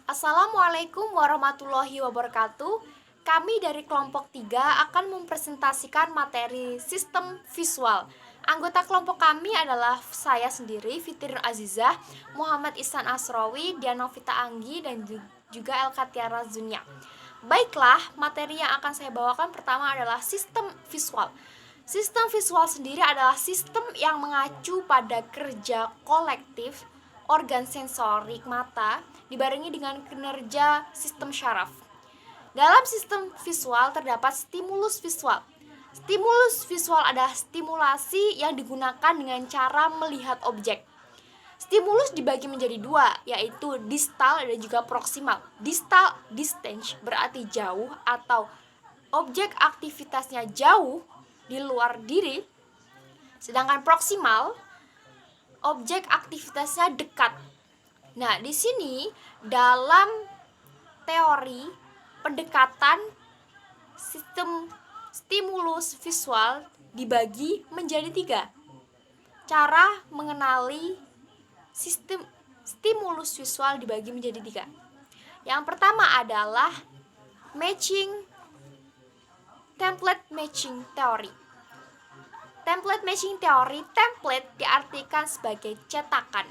Assalamualaikum warahmatullahi wabarakatuh. Kami dari kelompok 3 akan mempresentasikan materi sistem visual. Anggota kelompok kami adalah saya sendiri, Fitri Azizah, Muhammad Ihsan Asrawi, Dianovita Anggi, dan juga Elka Tiara Zunia. Baiklah, materi yang akan saya bawakan pertama adalah sistem visual. Sistem visual sendiri adalah sistem yang mengacu pada kerja kolektif organ sensorik mata dibarengi dengan kinerja sistem syaraf. Dalam sistem visual terdapat stimulus visual. Stimulus visual adalah stimulasi yang digunakan dengan cara melihat objek. Stimulus dibagi menjadi dua, yaitu distal dan juga proksimal. Distal, distance, berarti jauh atau objek aktivitasnya jauh di luar diri. Sedangkan proksimal, objek aktivitasnya dekat. Nah, di sini dalam teori pendekatan sistem stimulus visual dibagi menjadi 3. Cara mengenali sistem stimulus visual dibagi menjadi 3. Yang pertama adalah template matching theory. Template matching teori, template diartikan sebagai cetakan.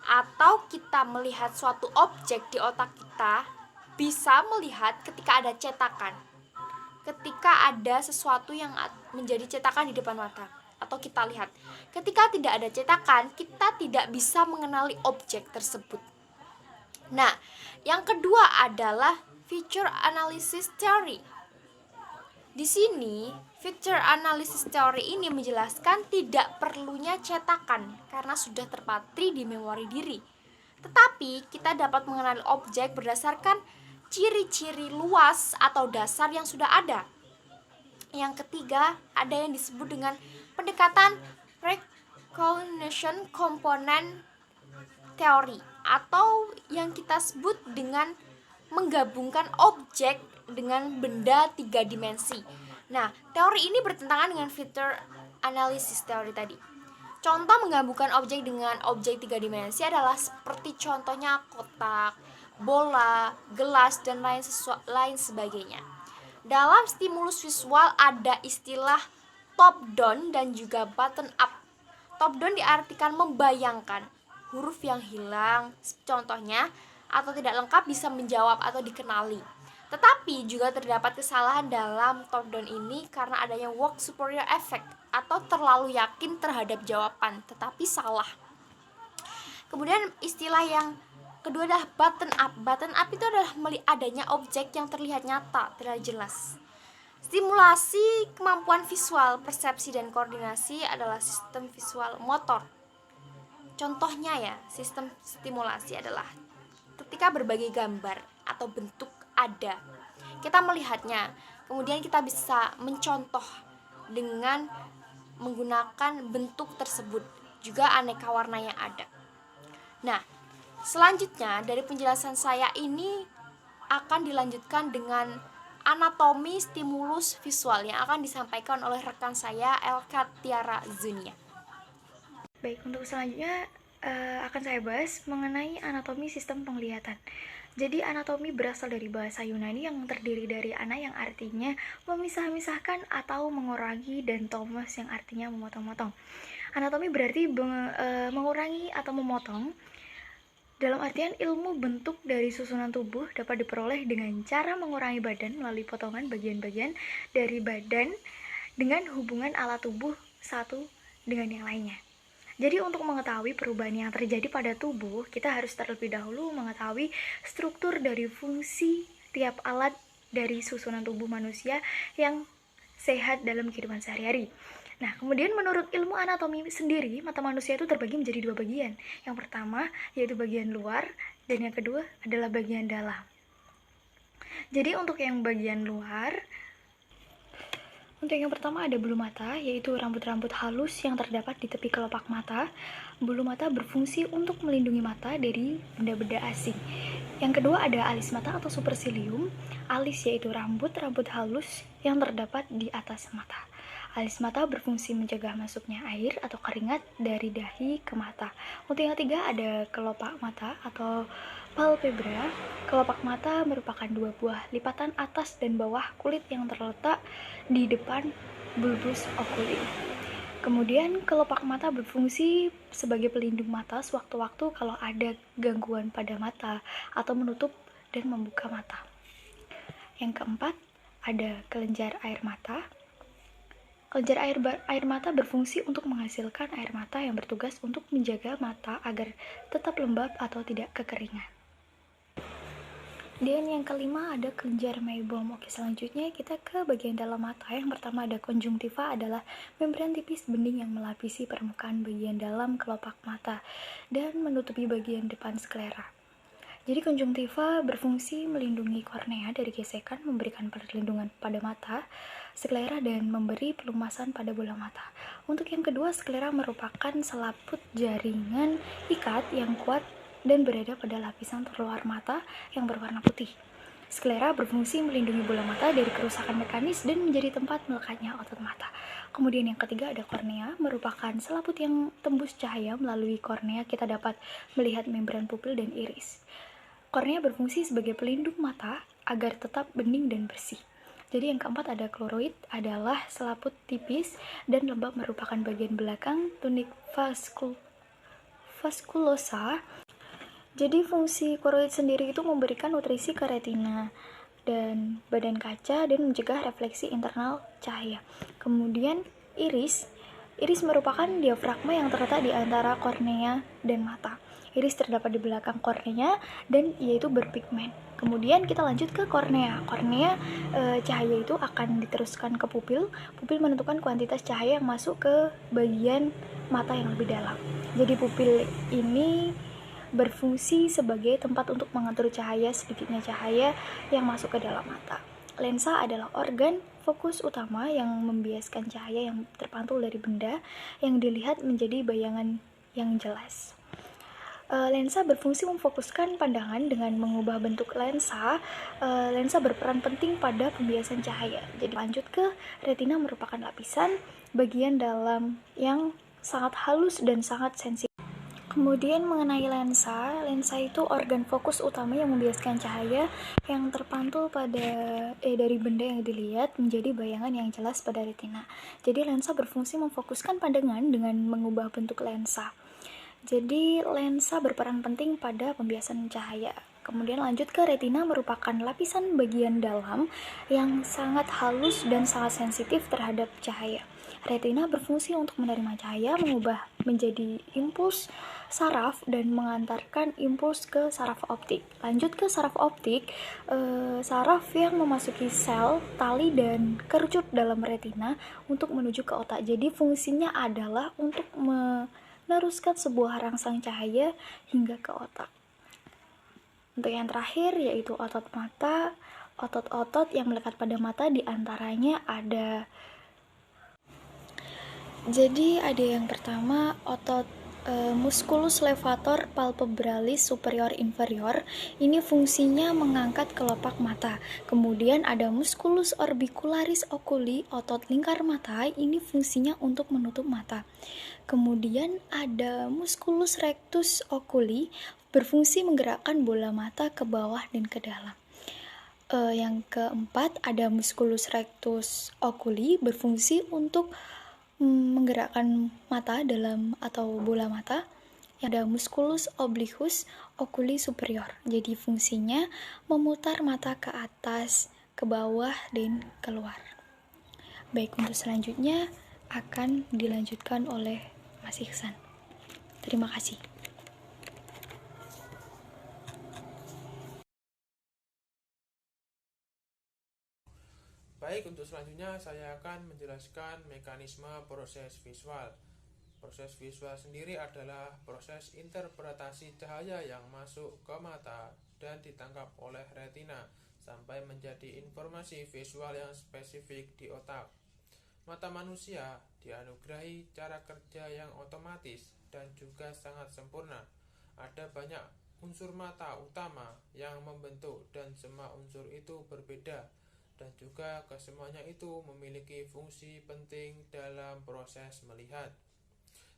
Atau kita melihat suatu objek di otak kita bisa melihat ketika ada cetakan. Ketika ada sesuatu yang menjadi cetakan di depan mata atau kita lihat. Ketika tidak ada cetakan, kita tidak bisa mengenali objek tersebut. Nah, yang kedua adalah feature analysis theory. Di sini, feature analysis teori ini menjelaskan tidak perlunya cetakan karena sudah terpatri di memori diri. Tetapi, kita dapat mengenali objek berdasarkan ciri-ciri luas atau dasar yang sudah ada. Yang ketiga, ada yang disebut dengan pendekatan recognition component theory atau yang kita sebut dengan menggabungkan objek dengan benda 3 dimensi. Nah, teori ini bertentangan dengan feature analysis teori tadi. Contoh menggabungkan objek dengan objek 3 dimensi adalah seperti contohnya kotak, bola, gelas, dan lain sebagainya. Dalam stimulus visual ada istilah top down dan juga bottom up. Top down diartikan membayangkan huruf yang hilang, contohnya, atau tidak lengkap bisa menjawab atau dikenali. Tetapi juga terdapat kesalahan dalam top down ini karena adanya work superior effect atau terlalu yakin terhadap jawaban tetapi salah. Kemudian istilah yang kedua adalah button up. Button up itu adalah adanya objek yang terlihat nyata, terlihat jelas. Stimulasi kemampuan visual, persepsi, dan koordinasi adalah sistem visual motor. Contohnya ya, sistem stimulasi adalah ketika berbagai gambar atau bentuk ada, kita melihatnya, kemudian kita bisa mencontoh dengan menggunakan bentuk tersebut, juga aneka warna yang ada. Nah, selanjutnya dari penjelasan saya ini akan dilanjutkan dengan anatomi stimulus visual yang akan disampaikan oleh rekan saya Elka Tiara Zunia. Baik, untuk selanjutnya akan saya bahas mengenai anatomi sistem penglihatan. Jadi anatomi berasal dari bahasa Yunani yang terdiri dari ana yang artinya memisah-misahkan atau mengurangi dan tomos yang artinya memotong-motong. Anatomi berarti mengurangi atau memotong. Dalam artian ilmu bentuk dari susunan tubuh dapat diperoleh dengan cara mengurangi badan melalui potongan bagian-bagian dari badan dengan hubungan alat tubuh satu dengan yang lainnya. Jadi untuk mengetahui perubahan yang terjadi pada tubuh, kita harus terlebih dahulu mengetahui struktur dari fungsi tiap alat dari susunan tubuh manusia yang sehat dalam kehidupan sehari-hari. Nah, kemudian menurut ilmu anatomi sendiri, mata manusia itu terbagi menjadi 2 bagian. Yang pertama yaitu bagian luar, dan yang kedua adalah bagian dalam. Jadi untuk yang bagian luar, untuk yang pertama ada bulu mata, yaitu rambut-rambut halus yang terdapat di tepi kelopak mata. Bulu mata berfungsi untuk melindungi mata dari benda-benda asing. Yang kedua ada alis mata atau supercilium. Alis yaitu rambut-rambut halus yang terdapat di atas mata. Alis mata berfungsi mencegah masuknya air atau keringat dari dahi ke mata. Untuk yang ketiga ada kelopak mata atau Palpebra, kelopak mata merupakan dua buah lipatan atas dan bawah kulit yang terletak di depan bulbus oculi. Kemudian kelopak mata berfungsi sebagai pelindung mata sewaktu-waktu kalau ada gangguan pada mata atau menutup dan membuka mata. Yang keempat, ada kelenjar air mata. Kelenjar air mata berfungsi untuk menghasilkan air mata yang bertugas untuk menjaga mata agar tetap lembab atau tidak kekeringan. Dan yang kelima ada kelenjar meibom. Oke, selanjutnya kita ke bagian dalam mata. Yang pertama ada konjungtiva, adalah membran tipis bening yang melapisi permukaan bagian dalam kelopak mata dan menutupi bagian depan sklera. Jadi konjungtiva berfungsi melindungi kornea dari gesekan, memberikan perlindungan pada mata, sklera, dan memberi pelumasan pada bola mata. Untuk yang kedua, sklera merupakan selaput jaringan ikat yang kuat dan berada pada lapisan terluar mata yang berwarna putih. Sklera berfungsi melindungi bola mata dari kerusakan mekanis dan menjadi tempat melekatnya otot mata. Kemudian yang ketiga ada kornea, merupakan selaput yang tembus cahaya. Melalui kornea kita dapat melihat membran pupil dan iris. Kornea berfungsi sebagai pelindung mata agar tetap bening dan bersih. Jadi yang keempat ada kloroid, adalah selaput tipis dan lembab merupakan bagian belakang tunik vaskulosa. Jadi fungsi koroid sendiri itu memberikan nutrisi ke retina dan badan kaca dan mencegah refleksi internal cahaya. Kemudian iris merupakan diafragma yang terletak di antara kornea dan mata. Iris terdapat di belakang kornea dan yaitu berpigmen. Kemudian kita lanjut ke kornea. Cahaya itu akan diteruskan ke pupil. Pupil menentukan kuantitas cahaya yang masuk ke bagian mata yang lebih dalam. Jadi pupil ini berfungsi sebagai tempat untuk mengatur sedikitnya cahaya yang masuk ke dalam mata. Lensa adalah organ fokus utama yang membiaskan cahaya yang terpantul dari benda yang dilihat menjadi bayangan yang jelas. Lensa berfungsi memfokuskan pandangan. Dengan mengubah bentuk lensa, lensa berperan penting pada pembiasan cahaya. Jadi lanjut ke retina, merupakan lapisan bagian dalam yang sangat halus dan sangat sensitif. Kemudian mengenai lensa itu organ fokus utama yang membiaskan cahaya yang terpantul dari benda yang dilihat menjadi bayangan yang jelas pada retina. Jadi lensa berfungsi memfokuskan pandangan dengan mengubah bentuk lensa. Jadi lensa berperan penting pada pembiasan cahaya. Kemudian lanjut ke retina, merupakan lapisan bagian dalam yang sangat halus dan sangat sensitif terhadap cahaya. Retina berfungsi untuk menerima cahaya, mengubah menjadi impuls saraf dan mengantarkan impuls ke saraf optik. Lanjut ke saraf optik, saraf yang memasuki sel, tali, dan kerucut dalam retina untuk menuju ke otak. Jadi fungsinya adalah untuk meneruskan sebuah rangsang cahaya hingga ke otak. Untuk yang terakhir yaitu otot mata. Otot-otot yang melekat pada mata diantaranya ada. Jadi ada yang pertama otot musculus levator palpebralis superior inferior. Ini fungsinya mengangkat kelopak mata. Kemudian ada musculus orbicularis oculi, otot lingkar mata. Ini fungsinya untuk menutup mata. Kemudian ada musculus rectus oculi, berfungsi menggerakkan bola mata ke bawah dan ke dalam. Yang keempat ada musculus rectus oculi, berfungsi untuk menggerakkan mata dalam atau bola mata. Ada musculus obliquus oculi superior. Jadi fungsinya memutar mata ke atas, ke bawah, dan keluar. Baik, untuk selanjutnya akan dilanjutkan oleh Mas Iksan. Terima kasih. Baik, untuk selanjutnya saya akan menjelaskan mekanisme proses visual. Proses visual sendiri adalah proses interpretasi cahaya yang masuk ke mata dan ditangkap oleh retina sampai menjadi informasi visual yang spesifik di otak. Mata manusia dianugerahi cara kerja yang otomatis dan juga sangat sempurna. Ada banyak unsur mata utama yang membentuk dan semua unsur itu berbeda, dan juga kesemuanya itu memiliki fungsi penting dalam proses melihat.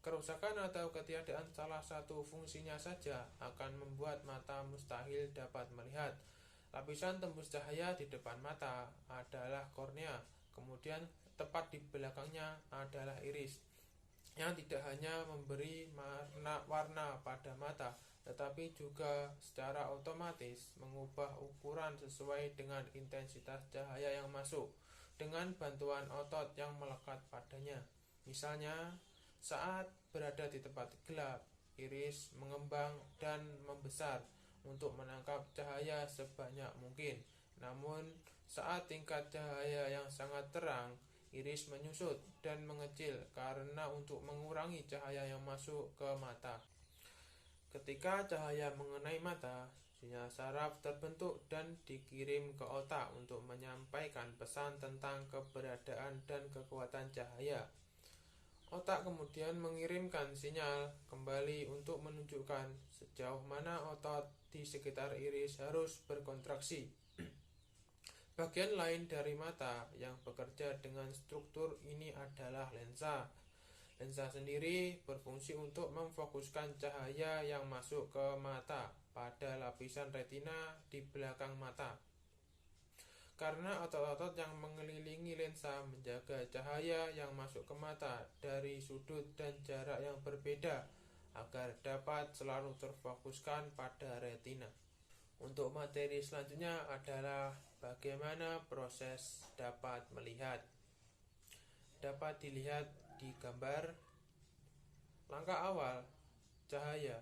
Kerusakan atau ketiadaan salah satu fungsinya saja akan membuat mata mustahil dapat melihat. Lapisan tembus cahaya di depan mata adalah kornea, kemudian tepat di belakangnya adalah iris, yang tidak hanya memberi warna pada mata, tetapi juga secara otomatis mengubah ukuran sesuai dengan intensitas cahaya yang masuk, dengan bantuan otot yang melekat padanya. Misalnya, saat berada di tempat gelap, iris mengembang dan membesar untuk menangkap cahaya sebanyak mungkin. Namun, saat tingkat cahaya yang sangat terang, iris menyusut dan mengecil karena untuk mengurangi cahaya yang masuk ke mata. Ketika cahaya mengenai mata, sinyal saraf terbentuk dan dikirim ke otak untuk menyampaikan pesan tentang keberadaan dan kekuatan cahaya. Otak kemudian mengirimkan sinyal kembali untuk menunjukkan sejauh mana otot di sekitar iris harus berkontraksi. Bagian lain dari mata yang bekerja dengan struktur ini adalah lensa. Lensa sendiri berfungsi untuk memfokuskan cahaya yang masuk ke mata pada lapisan retina di belakang mata. Karena otot-otot yang mengelilingi lensa menjaga cahaya yang masuk ke mata dari sudut dan jarak yang berbeda agar dapat selalu terfokuskan pada retina. Untuk materi selanjutnya adalah bagaimana proses dapat melihat. Dapat dilihat di gambar. Langkah awal, cahaya.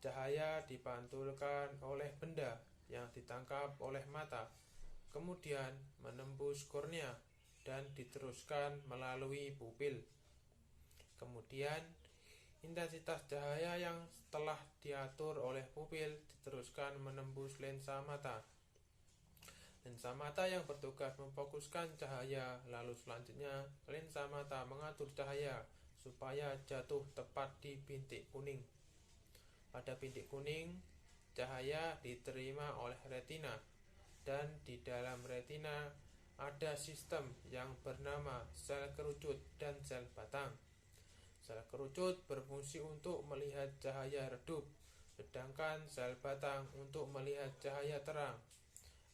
Cahaya dipantulkan oleh benda yang ditangkap oleh mata, kemudian menembus kornea dan diteruskan melalui pupil. Kemudian, intensitas cahaya yang telah diatur oleh pupil diteruskan menembus lensa mata. Lensa mata yang bertugas memfokuskan cahaya, lalu selanjutnya lensa mata mengatur cahaya supaya jatuh tepat di bintik kuning. Pada bintik kuning, cahaya diterima oleh retina, dan di dalam retina ada sistem yang bernama sel kerucut dan sel batang. Sel kerucut berfungsi untuk melihat cahaya redup, sedangkan sel batang untuk melihat cahaya terang.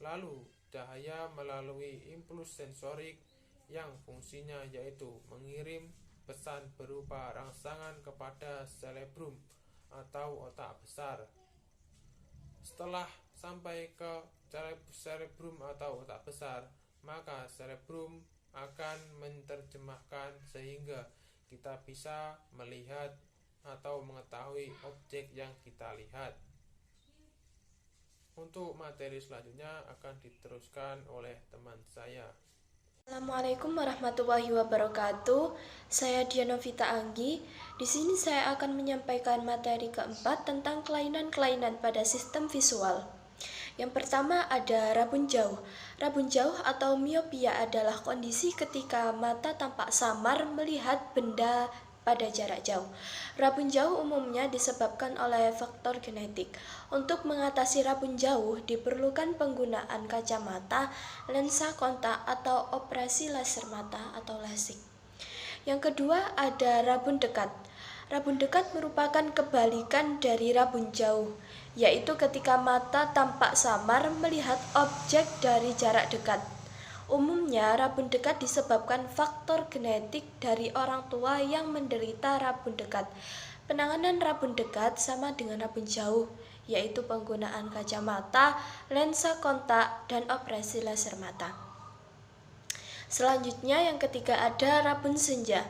Lalu, cahaya melalui impuls sensorik yang fungsinya yaitu mengirim pesan berupa rangsangan kepada cerebrum atau otak besar. Setelah sampai ke cerebrum atau otak besar, maka cerebrum akan menerjemahkan sehingga kita bisa melihat atau mengetahui objek yang kita lihat. Untuk materi selanjutnya akan diteruskan oleh teman saya. Assalamualaikum warahmatullahi wabarakatuh. Saya Dianovita Anggi. Di sini saya akan menyampaikan materi keempat tentang kelainan-kelainan pada sistem visual. Yang pertama ada rabun jauh. Rabun jauh atau miopia adalah kondisi ketika mata tampak samar melihat benda pada jarak jauh. Rabun jauh umumnya disebabkan oleh faktor genetik. Untuk mengatasi rabun jauh diperlukan penggunaan kacamata, lensa kontak atau operasi laser mata atau LASIK. Yang kedua ada rabun dekat. Rabun dekat merupakan kebalikan dari rabun jauh, yaitu ketika mata tampak samar melihat objek dari jarak dekat. Umumnya, rabun dekat disebabkan faktor genetik dari orang tua yang menderita rabun dekat. Penanganan rabun dekat sama dengan rabun jauh, yaitu penggunaan kacamata, lensa kontak, dan operasi laser mata. Selanjutnya, yang ketiga ada rabun senja.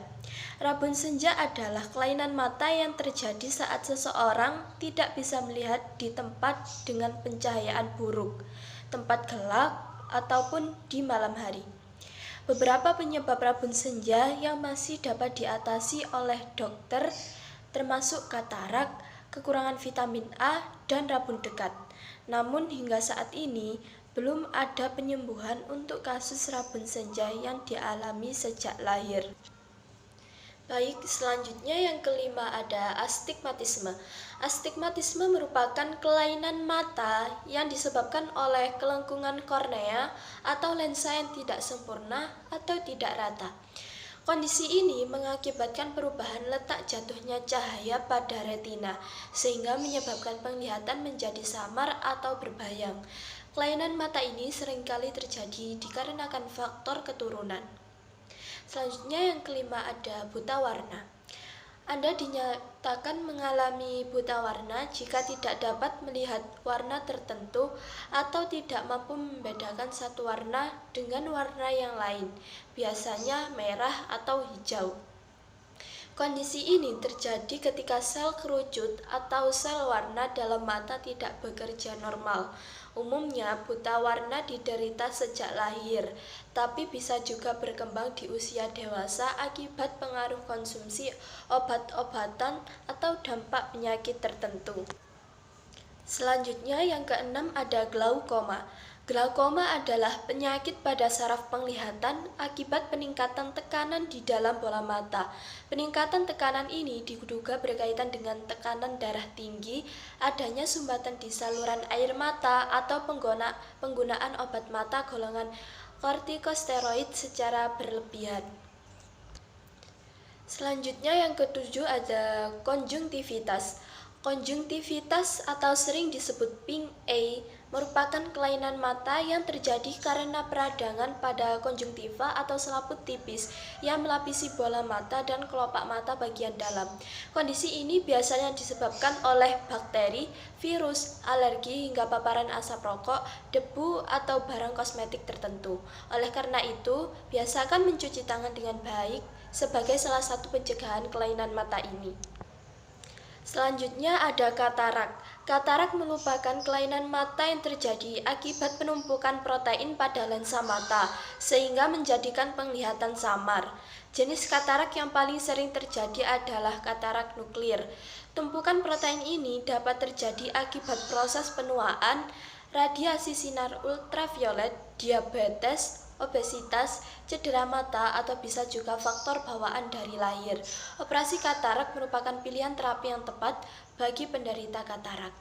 Rabun senja adalah kelainan mata yang terjadi saat seseorang tidak bisa melihat di tempat dengan pencahayaan buruk, tempat gelap, ataupun di malam hari. Beberapa penyebab rabun senja yang masih dapat diatasi oleh dokter termasuk katarak, kekurangan vitamin A, dan rabun dekat. Namun hingga saat ini belum ada penyembuhan untuk kasus rabun senja yang dialami sejak lahir. Baik, selanjutnya yang kelima ada astigmatisme. Astigmatisme merupakan kelainan mata yang disebabkan oleh kelengkungan kornea atau lensa yang tidak sempurna atau tidak rata. Kondisi ini mengakibatkan perubahan letak jatuhnya cahaya pada retina, sehingga menyebabkan penglihatan menjadi samar atau berbayang. Kelainan mata ini seringkali terjadi dikarenakan faktor keturunan. Selanjutnya yang kelima ada buta warna. Anda dinyatakan mengalami buta warna jika tidak dapat melihat warna tertentu atau tidak mampu membedakan satu warna dengan warna yang lain, biasanya merah atau hijau. Kondisi ini terjadi ketika sel kerucut atau sel warna dalam mata tidak bekerja normal. Umumnya, buta warna diderita sejak lahir, tapi bisa juga berkembang di usia dewasa akibat pengaruh konsumsi obat-obatan atau dampak penyakit tertentu. Selanjutnya yang keenam ada glaukoma. Glaukoma adalah penyakit pada saraf penglihatan akibat peningkatan tekanan di dalam bola mata. Peningkatan tekanan ini diduga berkaitan dengan tekanan darah tinggi, adanya sumbatan di saluran air mata, atau penggunaan obat mata golongan kortikosteroid secara berlebihan. Selanjutnya yang ketujuh ada konjungtivitas. Konjungtivitas atau sering disebut pink eye merupakan kelainan mata yang terjadi karena peradangan pada konjungtiva atau selaput tipis yang melapisi bola mata dan kelopak mata bagian dalam. Kondisi ini biasanya disebabkan oleh bakteri, virus, alergi, hingga paparan asap rokok, debu, atau barang kosmetik tertentu. Oleh karena itu, biasakan mencuci tangan dengan baik sebagai salah satu pencegahan kelainan mata ini. Selanjutnya ada katarak. Katarak merupakan kelainan mata yang terjadi akibat penumpukan protein pada lensa mata, sehingga menjadikan penglihatan samar. Jenis katarak yang paling sering terjadi adalah katarak nuklir. Tumpukan protein ini dapat terjadi akibat proses penuaan, radiasi sinar ultraviolet, diabetes, obesitas, cedera mata, atau bisa juga faktor bawaan dari lahir. Operasi katarak merupakan pilihan terapi yang tepat bagi penderita katarak.